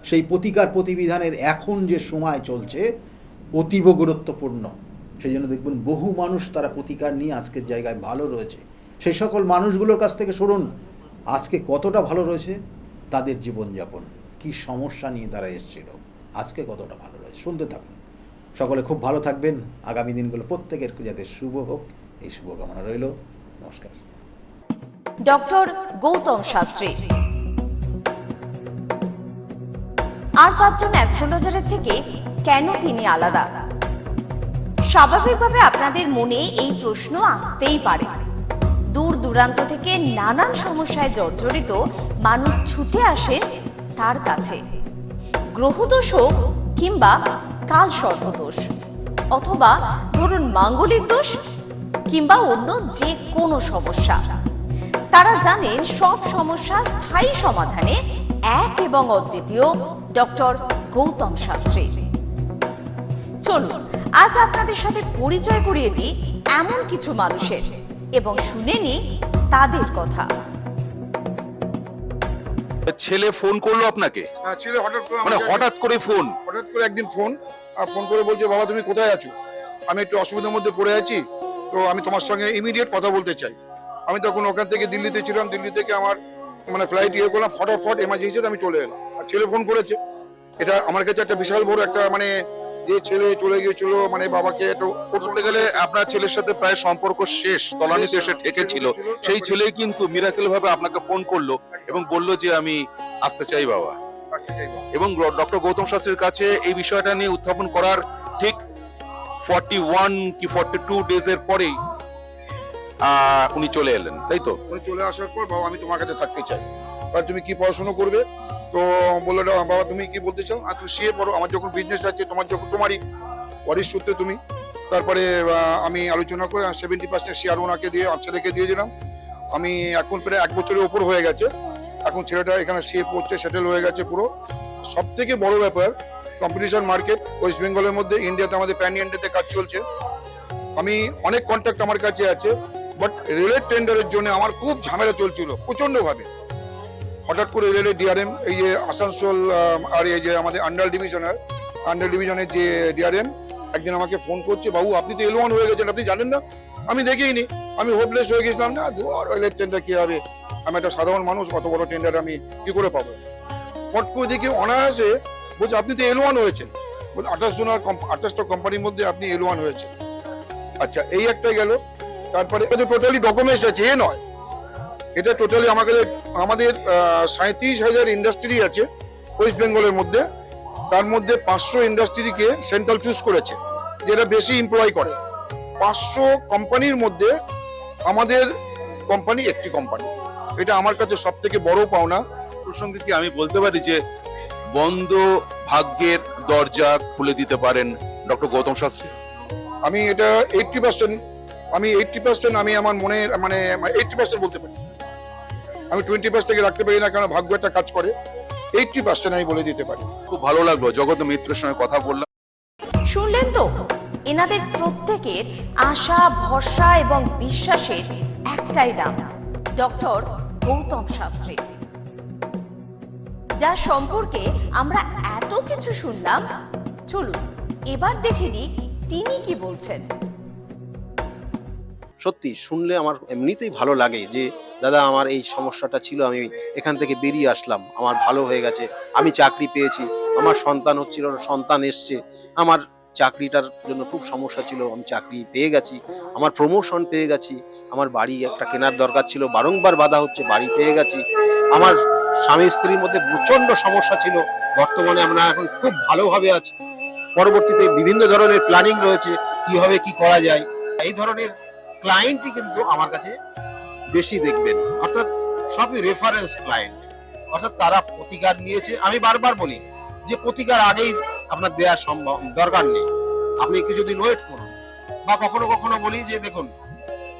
সেই প্রতিকার প্রতিবিধানের এখন যে সময় চলছে অতীব গুরুত্বপূর্ণ। সেই জন্য দেখবেন বহু মানুষ তারা প্রতিকার নিয়ে আজকের জায়গায় ভালো রয়েছে। সেই সকল মানুষগুলোর কাছ থেকে শুনুন আজকে কতটা ভালো রয়েছে তাদের জীবনযাপন, কি সমস্যা নিয়ে তারা এসেছিল, আজকে কতটা ভালো রয়েছে। শুনতে থাকুন। সকলে খুব ভালো থাকবেন। আগামী দিনগুলো প্রত্যেকের যাতে শুভ হোক, এই শুভকামনা রইল। নমস্কার। ডক্টর গৌতম শাস্ত্রী আর 5 জন অ্যাস্ট্রোলজারের থেকে কেন তিনি আলাদা? স্বাভাবিকভাবে আপনাদের মনে এই প্রশ্ন আসতেই পারে। দূর দূরান্ত থেকে নানান সমস্যায় জর্জরিত মানুষ ছুটে আসে তার কাছে। গ্রহদোষ হোক কিংবা কাল সর্পদোষ, অথবা ধরুন মাঙ্গলিক দোষ কিংবা অন্য যে কোনো সমস্যা, তারা জানেন সব সমস্যা স্থায়ী সমাধানে এক এবং অদ্বিতীয় ডক্টর গৌতম শাস্ত্রী। চলুন আজ আপনাদের সাথে পরিচয় করিয়ে দিই এমন কিছু মানুষের এবং শুনে নিই তাদের কথা। ছেলে ফোন করলো আপনাকে? হ্যাঁ, ছেলে হঠাৎ করে হঠাৎ করে ফোন? হঠাৎ করে একদিন ফোন করে বলছে, বাবা তুমি কোথায় আছো, আমি একটু অসুবিধার মধ্যে পড়ে আছি, তো আমি তোমার সঙ্গে ইমিডিয়েট কথা বলতে চাই। আমি তখন ওখান থেকে দিল্লিতে ছিলাম, দিল্লি থেকে আমার ফ্লাইট করলাম, ফটাফট এমার্জেন্সিতে আমি চলে এলাম। আর ছেলে ফোন করেছে, এটা আমার কাছে একটা বিশাল বড় একটা যে ছেলে চলে গিয়েছিল, বাবাকে একটু করতে গেলে আপনার ছেলের সাথে প্রায় সম্পর্ক শেষ, তলানিতে এসে ঠেকেছিল, সেই ছেলে কিন্তু মিরাকেল ভাবে আপনাকে ফোন করলো এবং বলল যে আমি আসতে চাই বাবা। এবং ডক্টর গৌতম শাস্ত্রীর কাছে এই বিষয়টা নিয়ে উত্থাপন করার ঠিক 41 কি 42 ডেজ এর পরেই উনি চলে এলেন, তাই তো? উনি চলে আসার পর, বাবা আমি তোমার কাছে থাকতে চাই, আর তুমি কি পড়াশোনা করবে? তো বললো, বাবা তুমি কি বলতে চাও? আর তুমি সিএ পড়ো, আমার যখন বিজনেস আছে, তোমারই ওয়ারিশ সূত্রে তুমি। তারপরে আমি আলোচনা করে 70% শেয়ার ওনাকে দিয়ে ছেলেকে দিয়ে দিলাম। আমি এখন প্রায় 1 বছরের ওপর হয়ে গেছে, এখন ছেলেটা এখানে সিএ পড়ছে, সেটেল হয়ে গেছে পুরো। সব থেকে বড় ব্যাপার, কম্পিটিশন মার্কেট ওয়েস্ট বেঙ্গলের মধ্যে, ইন্ডিয়াতে আমাদের প্যান ইন্ডিয়াতে কাজ চলছে। আমি অনেক কন্ট্যাক্ট আমার কাছে আছে, বাট রেলের টেন্ডারের জন্য আমার খুব ঝামেলা চলছিল প্রচন্ড ভাবে। হঠাৎ করে রেলের ডিআরএম, এই যে আসানসোল আর এই যে আমাদের আন্ডার ডিভিশনের যে ডিআরএম, একদিন আমাকে ফোন করছে, বাবু আপনি তো L1 হয়ে গেছেন, আপনি জানেন না? আমি দেখিনি, আমি হোপলেস হয়ে গেছিলাম, না রেলের টেন্ডার কি হবে, আমি একটা সাধারণ মানুষ, অত বড় টেন্ডার আমি কি করে পাবো? ফট করে দেখি অনায়াসে বলছে, আপনি তো L1 হয়েছেন। বলছে 28টা কোম্পানির মধ্যে আপনি L1 হয়েছেন। আচ্ছা, এই একটা গেল। তারপরে টোটালি ডকুমেন্টস আছে, এ নয়, এটা টোটালি আমাদের 37,000 ইন্ডাস্ট্রি আছে ওয়েস্ট বেঙ্গলের মধ্যে। তার মধ্যে 500 ইন্ডাস্ট্রিকে সেন্ট্রাল চুজ করেছে, যেটা বেশি এমপ্লয় করে। 500 কোম্পানির মধ্যে আমাদের কোম্পানি একটি কোম্পানি, এটা আমার কাছে সব থেকে বড় পাওনা। প্রসঙ্গে কি আমি বলতে পারি যে বন্ধ ভাগ্যের দরজা খুলে দিতে পারেন ডক্টর গৌতম শাস্ত্রী? আমি এটা 80%, আমি 80% আমি আমার মনের মানে 80% বলতে পারি। আমি 20% রাখতে পারি না, কারণ ভাগ্য একটা কাজ করে। 80% আমি বলে দিতে পারি। খুব ভালো লাগলো জগত মিত্রের সঙ্গে কথা বললাম। শুনলেন তো, এনাদের প্রত্যেকের আশা, ভরসা এবং বিশ্বাসের একটাই নাম, ডক্টর গৌতম শাস্ত্রী, যার সম্পর্কে আমরা এত কিছু শুনলাম। চলুন এবার দেখে নিই তিনি কি বলছেন। সত্যি শুনলে আমার এমনিতেই ভালো লাগে যে দাদা আমার এই সমস্যাটা ছিল, আমি এখান থেকে বেরিয়ে আসলাম, আমার ভালো হয়ে গেছে, আমি চাকরি পেয়েছি, আমার সন্তান হচ্ছিল না, সন্তান এসছে, আমার চাকরিটার জন্য খুব সমস্যা ছিল, আমি চাকরি পেয়ে গেছি, আমার প্রমোশন পেয়ে গেছি, আমার বাড়ি একটা কেনার দরকার ছিল, বারংবার বাধা হচ্ছে, বাড়ি পেয়ে গেছি, আমার স্বামী স্ত্রীর মধ্যে প্রচন্ড সমস্যা ছিল, বর্তমানে আমরা এখন খুব ভালোভাবে আছি, পরবর্তীতে বিভিন্ন ধরনের প্ল্যানিং রয়েছে কিভাবে কি করা যায়। এই ধরনের ক্লায়েন্টই কিন্তু আমার কাছে বেশি দেখবেন, অর্থাৎ সবই রেফারেন্স ক্লায়েন্ট, অর্থাৎ তারা প্রতিকার নিয়েছে। আমি বারবার বলি যে প্রতিকার আগেই আপনার দেওয়ার সম্ভব দরকার নেই, আপনি কিছুদিন ওয়েট করুন। বা কখনো কখনো বলি যে দেখুন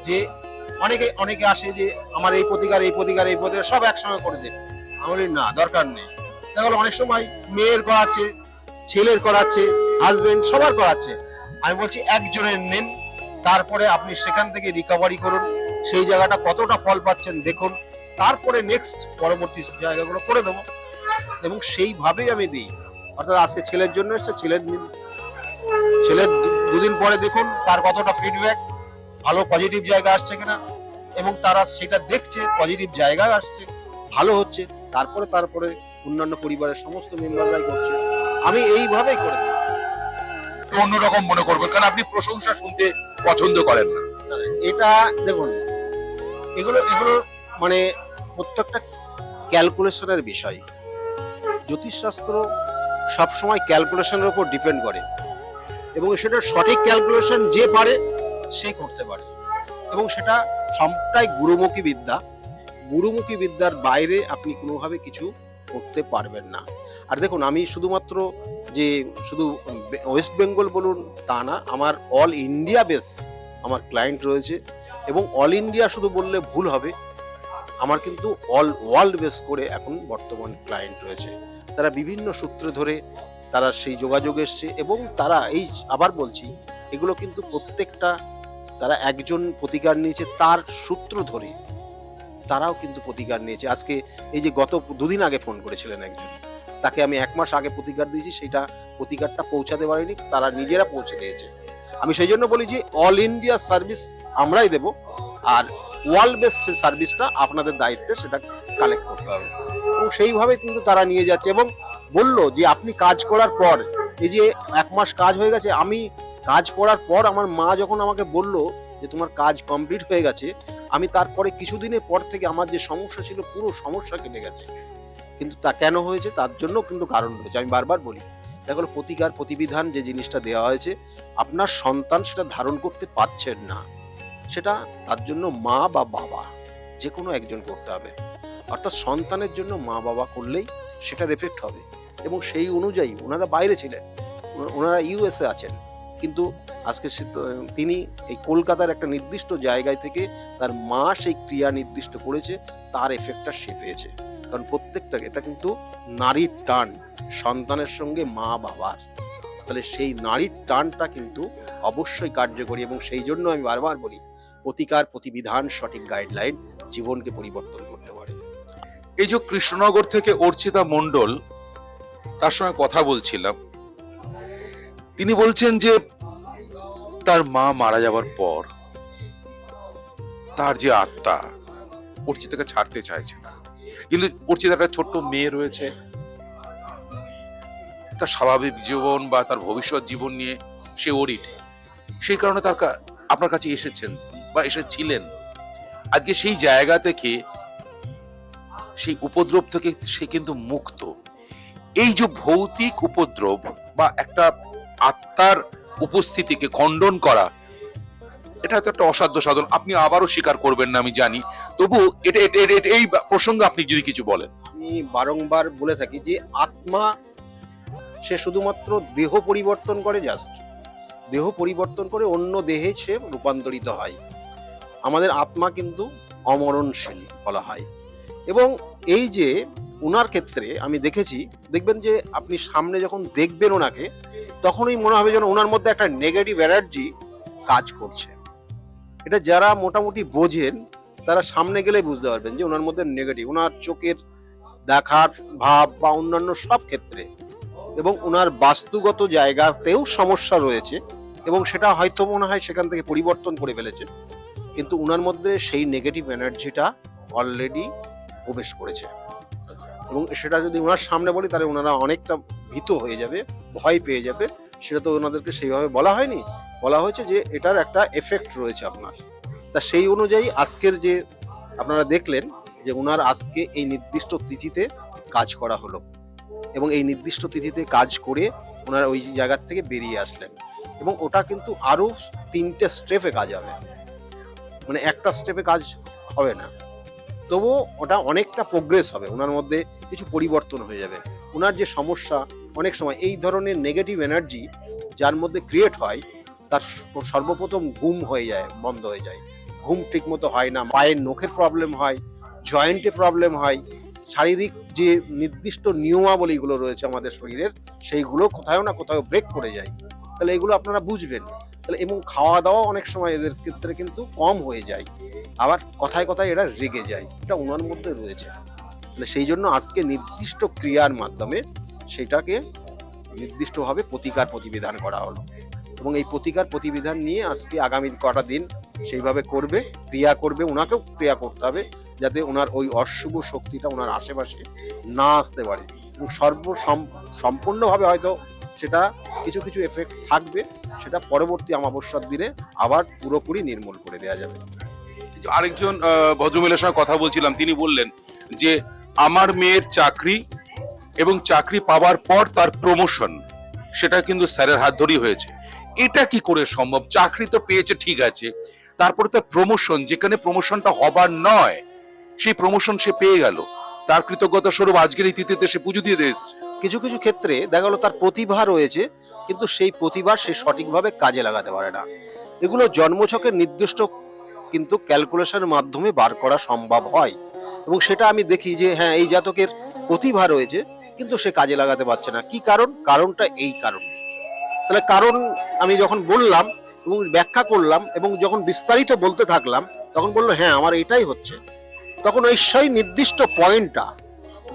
যে অনেকে আসে যে আমার এই প্রতিকার সব একসঙ্গে করে দেন, আমি বলি না, দরকার নেই। তাহলে অনেক সময় মেয়ের করাচ্ছে, ছেলের করাচ্ছে, হাজবেন্ড সবার করাচ্ছে, আমি বলছি একজনের নেন, তারপরে আপনি সেখান থেকে রিকভারি করুন, সেই জায়গাটা কতটা ফল পাচ্ছেন দেখুন, তারপরে নেক্সট পরবর্তী জায়গাগুলো করে দেবো। এবং সেইভাবেই আমি দিই, অর্থাৎ আজকে ছেলের জন্য এসছে, ছেলের দুদিন পরে দেখুন তার কতটা ফিডব্যাক, ভালো পজিটিভ জায়গা আসছে কিনা, এবং তারা সেটা দেখছে পজিটিভ জায়গায় আসছে, ভালো হচ্ছে, তারপরে অন্যান্য পরিবারের সমস্ত মেম্বাররাই করছে। আমি এইভাবেই করে দিই। অন্যরকম মনে করবেন, কারণ আপনি প্রশংসা শুনতে পছন্দ করেন না। এটা দেখুন, এগুলো মানে প্রত্যেকটা ক্যালকুলেশনের বিষয়। জ্যোতিষশাস্ত্র সবসময় ক্যালকুলেশনের উপর ডিপেন্ড করে, এবং সেটা সঠিক ক্যালকুলেশন যে পারে সে করতে পারে, এবং সেটা সবটাই গুরুমুখী বিদ্যা। গুরুমুখী বিদ্যার বাইরে আপনি কোনোভাবে কিছু করতে পারবেন না। আর দেখুন, আমি শুধুমাত্র যে শুধু ওয়েস্ট বেঙ্গল বলুন তা না, আমার অল ইন্ডিয়া বেস আমার ক্লায়েন্ট রয়েছে, এবং অল ইন্ডিয়া শুধু বললে ভুল হবে, আমার কিন্তু অল ওয়ার্ল্ড বেস করে এখন বর্তমান ক্লায়েন্ট রয়েছে। তারা বিভিন্ন সূত্র ধরে তারা সেই যোগাযোগ এসছে, এবং তারা এই আবার বলছি, এগুলো কিন্তু প্রত্যেকটা তারা একজন প্রতিকার নিয়েছে তার সূত্র ধরে, তারাও কিন্তু প্রতিকার নিয়েছে। আজকে এই যে গত দুদিন আগে ফোন করেছিলেন একজন, তাকে আমি 1 মাস আগে প্রতিকার দিয়েছি, সেটা প্রতিকারটা পৌঁছাতে পারিনি, তারা নিজেরা পৌঁছে দিয়েছে। আমি সেই জন্য বলি যে অল ইন্ডিয়া সার্ভিস আমরাই দেব, আর ওয়ার্ল্ড বেস সার্ভিসটা আপনাদের দায়িত্বে সেটা কালেক্ট করতে হবে, এবং সেইভাবে কিন্তু তারা নিয়ে যাচ্ছে। এবং বললো যে আপনি কাজ করার পর, এই যে 1 মাস কাজ হয়ে গেছে, আমি কাজ করার পর আমার মা যখন আমাকে বললো যে তোমার কাজ কমপ্লিট হয়ে গেছে, আমি তারপরে কিছুদিনের পর থেকে আমার যে সমস্যা ছিল পুরো সমস্যা কেটে গেছে। কিন্তু তা কেন হয়েছে, তার জন্য কিন্তু কারণ রয়েছে। আমি বারবার বলি, দেখো প্রতিকার প্রতিবিধান যে জিনিসটা দেওয়া হয়েছে, আপনার সন্তান সেটা ধারণ করতে পারছেন না, সেটা তার জন্য মা বা বাবা যে কোনো একজন করতে হবে। অর্থাৎ সন্তানের জন্য মা বাবা করলেই সেটার এফেক্ট হবে, এবং সেই অনুযায়ী ওনারা বাইরে ছিলেন, ওনারা ইউএসএ আছেন, কিন্তু আজকে তিনি এই কলকাতার একটা নির্দিষ্ট জায়গায় থেকে তার মা সেই ক্রিয়া নির্দিষ্ট করেছে, তার এফেক্টটা সে পেয়েছে। কারণ প্রত্যেকটা এটা কিন্তু নারীর টান সন্তানের সঙ্গে মা বাবার, তাহলে সেই নারীর টানটা কিন্তু অবশ্যই কার্যকরী, এবং সেই জন্য আমি বারবার বলি প্রতিকার প্রতিবিধান সঠিক গাইডলাইন জীবনকে পরিবর্তন করতে পারে। এই যে কৃষ্ণনগর থেকে অর্চিতা মণ্ডল, তার সঙ্গে কথা বলছিলাম, তিনি বলছেন যে তার মা মারা যাবার পর তার যে আত্মা অর্চিতাকে ছাড়তে চাইছে না, কিন্তু অর্চিতার একটা ছোট্ট মেয়ে রয়েছে, তার স্বাভাবিক জীবন বা তার ভবিষ্যৎ জীবন নিয়ে সে ওরিড, সেই কারণে আপনার কাছে এসেছেন বা এসেছিলেন। আজকে সেই জায়গা থেকে, সেই উপদ্রব থেকে সে কিন্তু মুক্ত। এই যে ভৌতিক উপদ্রব বা একটা আত্মার উপস্থিতিকে খণ্ডন করা, এটা হচ্ছে একটা অসাধ্য সাধন। আপনি আবারও স্বীকার করবেন না আমি জানি, তবু এটা এই প্রসঙ্গে আপনি যদি কিছু বলেন। আমি বারংবার বলে থাকি যে আত্মা সে শুধুমাত্র দেহ পরিবর্তন করে, জাস্ট দেহ পরিবর্তন করে অন্য দেহে সে রূপান্তরিত হয়। আমাদের আত্মা কিন্তু অমরণশীল বলা হয়। এবং এই যে ওনার ক্ষেত্রে আমি দেখেছি, দেখবেন যে আপনি সামনে যখন দেখবেন ওনাকে, তখনই মনে হবে যেন ওনার মধ্যে একটা নেগেটিভ এনার্জি কাজ করছে। এটা যারা মোটামুটি বোঝেন তারা সামনে গেলে বুঝতে পারবেন যে ওনার মধ্যে নেগেটিভ, ওনার চোখের দেখার ভাব বা অন্যান্য সব ক্ষেত্রে, এবং ওনার বাস্তুগত জায়গাতেও সমস্যা রয়েছে, এবং সেটা হয়তো মনে হয় সেখান থেকে পরিবর্তন করে ফেলেছে, কিন্তু ওনার মধ্যে সেই নেগেটিভ এনার্জিটা অলরেডি প্রবেশ করেছে। এবং সেটা যদি ওনার সামনে বলি তাহলে ওনারা অনেকটা ভীত হয়ে যাবে, ভয় পেয়ে যাবে। সেটা তো ওনাদেরকে সেইভাবে বলা হয়নি, বলা হয়েছে যে এটার একটা এফেক্ট রয়েছে আপনার। তা সেই অনুযায়ী আজকের যে আপনারা দেখলেন যে ওনার আজকে এই নির্দিষ্ট তিথিতে কাজ করা হলো, এবং এই নির্দিষ্ট তিথিতে কাজ করে ওনারা ওই জায়গার থেকে বেরিয়ে আসলেন। এবং ওটা কিন্তু আরো 3টে স্টেপে কাজ হবে, মানে একটা স্টেপে কাজ হবে না, তবুও ওটা অনেকটা প্রোগ্রেস হবে, ওনার মধ্যে কিছু পরিবর্তন হয়ে যাবে। ওনার যে সমস্যা, অনেক সময় এই ধরনের নেগেটিভ এনার্জি যার মধ্যে ক্রিয়েট হয়, তার সর্বপ্রথম ঘুম হয়ে যায়, বন্ধ হয়ে যায়, ঘুম ঠিক মতো হয় না, পায়ের নখের প্রবলেম হয়, জয়েন্টে প্রবলেম হয়, শারীরিক যে নির্দিষ্ট নিয়মাবলীগুলো রয়েছে আমাদের শরীরের, সেইগুলো কোথাও না কোথাও ব্রেক করে যায়। তাহলে এগুলো আপনারা বুঝবেন। তাহলে এবং খাওয়া দাওয়া অনেক সময় এদের ক্ষেত্রে কিন্তু কম হয়ে যায়, আবার কথায় কথায় এরা রেগে যায়, এটা ওনার মধ্যে রয়েছে। তাহলে সেই জন্য আজকে নির্দিষ্ট ক্রিয়ার মাধ্যমে সেটাকে নির্দিষ্টভাবে প্রতিকার প্রতিবিধান করা হলো, এবং এই প্রতিকার প্রতিবিধান নিয়ে আজকে আগামী কটা দিন সেইভাবে করবে, ক্রিয়া করবে, ওনাকেও ক্রিয়া করতে হবে যাতে ওনার ওই অশুভ শক্তিটা ওনার আশেপাশে না আসতে পারে। এবং সম্পূর্ণভাবে হয়তো সেটা কিছু কিছু এফেক্ট থাকবে, সেটা পরবর্তী অমাবস্যার দিনে আবার পুরোপুরি নির্মূল করে দেওয়া যাবে। আরেকজন ভদ্রমহিলার সঙ্গে কথা বলছিলাম, তিনি বললেন যে আমার মেয়ের চাকরি এবং চাকরি পাওয়ার পর তার প্রমোশন, সেটা কিন্তু স্যারের হাত ধরেই হয়েছে। এটা কি করে সম্ভব? চাকরি তো পেয়েছে ঠিক আছে, তারপরে তার প্রমোশন, যেখানে প্রমোশনটা হবার নয় সেই প্রমোশন সে পেয়ে গেল, তার কৃতজ্ঞতা স্বরূপ আজকের এই তিথিতে সে পুজো দিয়ে দিয়েছে। কিছু কিছু ক্ষেত্রে দেখা গেল তার প্রতিভা রয়েছে, কিন্তু সেই প্রতিভা সে সঠিকভাবে কাজে লাগাতে পারে না। এগুলো জন্মছকের নির্দিষ্ট কিন্তু ক্যালকুলেশনের মাধ্যমে বার করা সম্ভব হয়, এবং সেটা আমি দেখি যে হ্যাঁ, এই জাতকের প্রতিভা রয়েছে কিন্তু সে কাজে লাগাতে পারছে না। কি কারণ? কারণটা এই কারণ। তাহলে কারণ আমি যখন বললাম এবং ব্যাখ্যা করলাম এবং যখন বিস্তারিত বলতে থাকলাম, তখন বললো হ্যাঁ আমার এটাই হচ্ছে। তখন ওই সেই নির্দিষ্ট পয়েন্টটা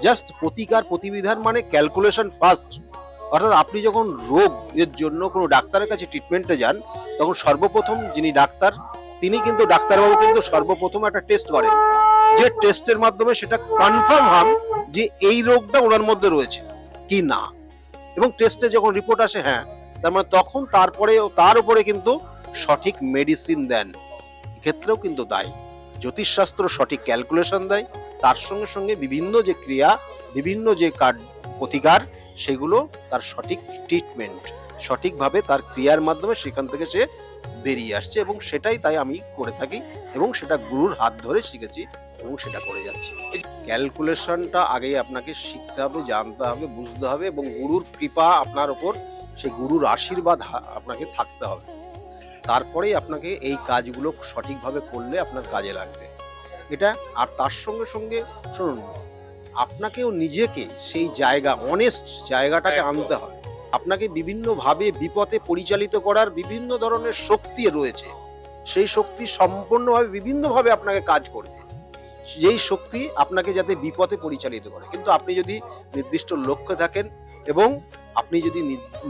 জাস্ট প্রতিকার প্রতিবিধান মানে ক্যালকুলেশন ফার্স্ট। অর্থাৎ আপনি যখন রোগ এর জন্য কোনো ডাক্তারের কাছে ট্রিটমেন্টে যান, তখন সর্বপ্রথম যিনি ডাক্তার, তিনি কিন্তু ডাক্তারবাবু কিন্তু সর্বপ্রথম একটা টেস্ট করেন, যে টেস্টের মাধ্যমে সেটা কনফার্ম হন যে এই রোগটা ওনার মধ্যে রয়েছে কি না। এবং টেস্টে যখন রিপোর্ট আসে হ্যাঁ, তার মানে তখন তারপরে তার উপরে কিন্তু সঠিক মেডিসিন দেন। এক্ষেত্রেও কিন্তু তাই, জ্যোতিষশাস্ত্র সঠিক ক্যালকুলেশন দেয়, তার সঙ্গে সঙ্গে বিভিন্ন যে ক্রিয়া, বিভিন্ন যে প্রতিকার, সেগুলো তার সঠিক ট্রিটমেন্ট, সঠিকভাবে তার ক্রিয়ার মাধ্যমে সেখান থেকে সে বেরিয়ে আসছে। এবং সেটাই তাই আমি করে থাকি, এবং সেটা গুরুর হাত ধরে শিখেছি এবং সেটা করে যাচ্ছি। ক্যালকুলেশনটা আগেই আপনাকে শিখতে হবে, জানতে হবে, বুঝতে হবে, এবং গুরুর কৃপা আপনার ওপর, সেই গুরুর আশীর্বাদ আপনাকে থাকতে হবে। তারপরেই আপনাকে এই কাজগুলো সঠিকভাবে করলে আপনার কাজে লাগবে এটা। আর তার সঙ্গে সঙ্গে শুনুন, আপনাকেও নিজেকে সেই জায়গা, অনেস্ট জায়গাটাকে আনতে হবে। আপনাকে বিভিন্নভাবে বিপথে পরিচালিত করার বিভিন্ন ধরনের শক্তি রয়েছে, সেই শক্তি সম্পূর্ণভাবে বিভিন্নভাবে আপনাকে কাজ করবে, যেই শক্তি আপনাকে যাতে বিপথে পরিচালিত করে। কিন্তু আপনি যদি নির্দিষ্ট লক্ষ্যে থাকেন এবং আপনি যদি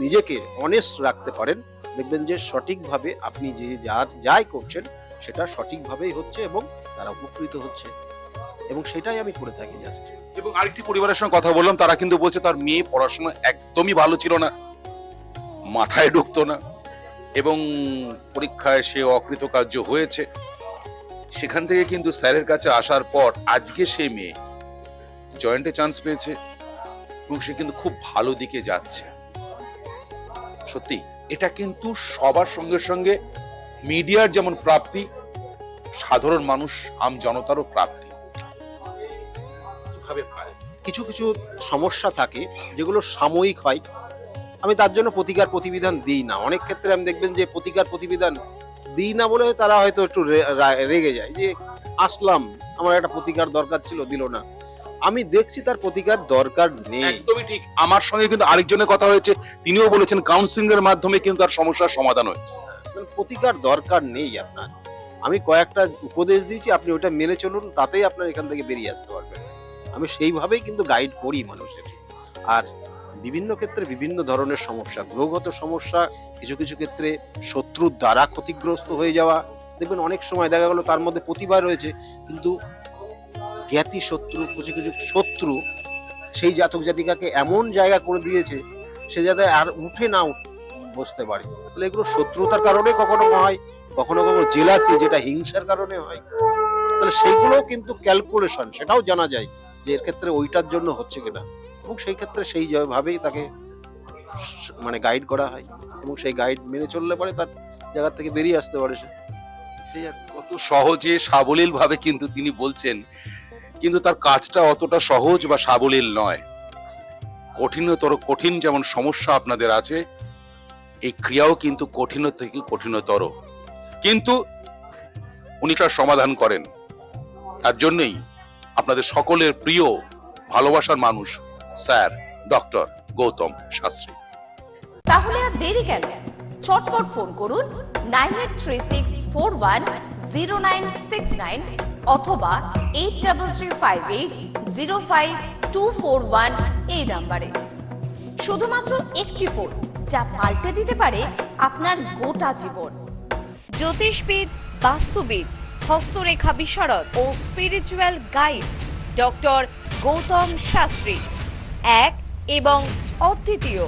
নিজেকে অনেস্ট রাখতে পারেন, দেখবেন যে সঠিকভাবে আপনি যে যাই করছেন সেটা সঠিকভাবেই হচ্ছে এবং তারা উপকৃত হচ্ছে, এবং সেটাই আমি করে থাকি জাস্ট। এবং আরেকটি পরিবারের সঙ্গে কথা বললাম, তারা কিন্তু বলছে তার মেয়ে পড়াশোনা একদমই ভালো ছিল না, মাথায় ঢুকতো না, এবং পরীক্ষায় সে অকৃতকার্য হয়েছে। সেখান থেকে কিন্তু স্যারের কাছে আসার পর আজকে সে মেয়ে জয়েন্টে চান্স পেয়েছে এবং সে কিন্তু খুব ভালো দিকে যাচ্ছে। সত্যি এটা কিন্তু সবার সঙ্গে সঙ্গে মিডিয়ার যেমন প্রাপ্তি, সাধারণ মানুষ আম জনতারও প্রাপ্তি। কিছু কিছু সমস্যা থাকে যেগুলো সাময়িক হয়, আমি তার জন্য প্রতিকার প্রতিবিধান দিই না। অনেক ক্ষেত্রে আমি দেখবেন যে প্রতিকার প্রতিবিধান দিই না বলে তারা হয়তো একটু রেগে যায় যে আসলাম, আমার একটা প্রতিকার দরকার ছিল, দিল না। আমি দেখছি তার প্রতিকার দরকার নেই। একদমই ঠিক। আমার সঙ্গে কিন্তু আরেকজনের কথা হয়েছে, তিনিও বলেছেন কাউন্সিলিং এর মাধ্যমে কিন্তু তার সমস্যার সমাধান হয়েছে। প্রতিকার দরকার নেই আপনার। আমি কয়েকটা উপদেশ দিয়েছি, আপনি ওটা মেনে চলুন, তাতেই আপনার এখান থেকে বেরিয়ে আসতে পারবেন। আমি সেইভাবেই কিন্তু গাইড করি মানুষের। আর বিভিন্ন ক্ষেত্রে বিভিন্ন ধরনের সমস্যা, গ্রহগত সমস্যা, কিছু কিছু ক্ষেত্রে শত্রুর দ্বারা ক্ষতিগ্রস্ত হয়ে যাওয়া, দেখবেন অনেক সময় দেখা গেল তার মধ্যে প্রতিভা রয়েছে কিন্তু জ্ঞাতি শত্রু, কিছু কিছু শত্রু সেই জাতক জাতিকাকে এমন জায়গা করে দিয়েছে সে যাতে আর উঠে না বসতে পারে। তাহলে এগুলো শত্রুতার কারণে কখনো হয়, কখনো কখনো জেলাসি, যেটা হিংসার কারণে হয়। তাহলে সেইগুলো কিন্তু ক্যালকুলেশন, সেটাও জানা যায় যে এর ক্ষেত্রে ওইটার জন্য হচ্ছে কিনা, এবং সেই ক্ষেত্রে সেই ভাবেই তাকে মানে গাইড করা হয়, এবং সেই গাইড মেনে চললে পারে তার জায়গা থেকে বেরিয়ে আসতে পারে সে। কত সহজে সাবলীল ভাবে কিন্তু তিনি বলছেন, কিন্তু তার কাজটা অতটা সহজ বা সাবলীল নয়। কঠিন যেমন সমস্যা আপনাদের আছে, এই ক্রিয়াও কিন্তু কঠিন থেকে কঠিনতর, কিন্তু উনি তার সমাধান করেন। তার জন্যই আপনাদের সকলের প্রিয় ভালোবাসার মানুষ স্যার ডক্টর গৌতম শাস্ত্রী। তাহলে আর দেরি কেন, চটপট ফোন করুন 9836410969 অথবা 8335805241 এই নাম্বারে। শুধুমাত্র একটি ফোন, যা পাল্টে দিতে পারে আপনার গোটা জীবন। জ্যোতিষবিদ, বাস্তুবিদ, হস্তরেখা বিশারদ ও spiritual guide doctor Gautam Shastri, এক এবং অদ্বিতীয়।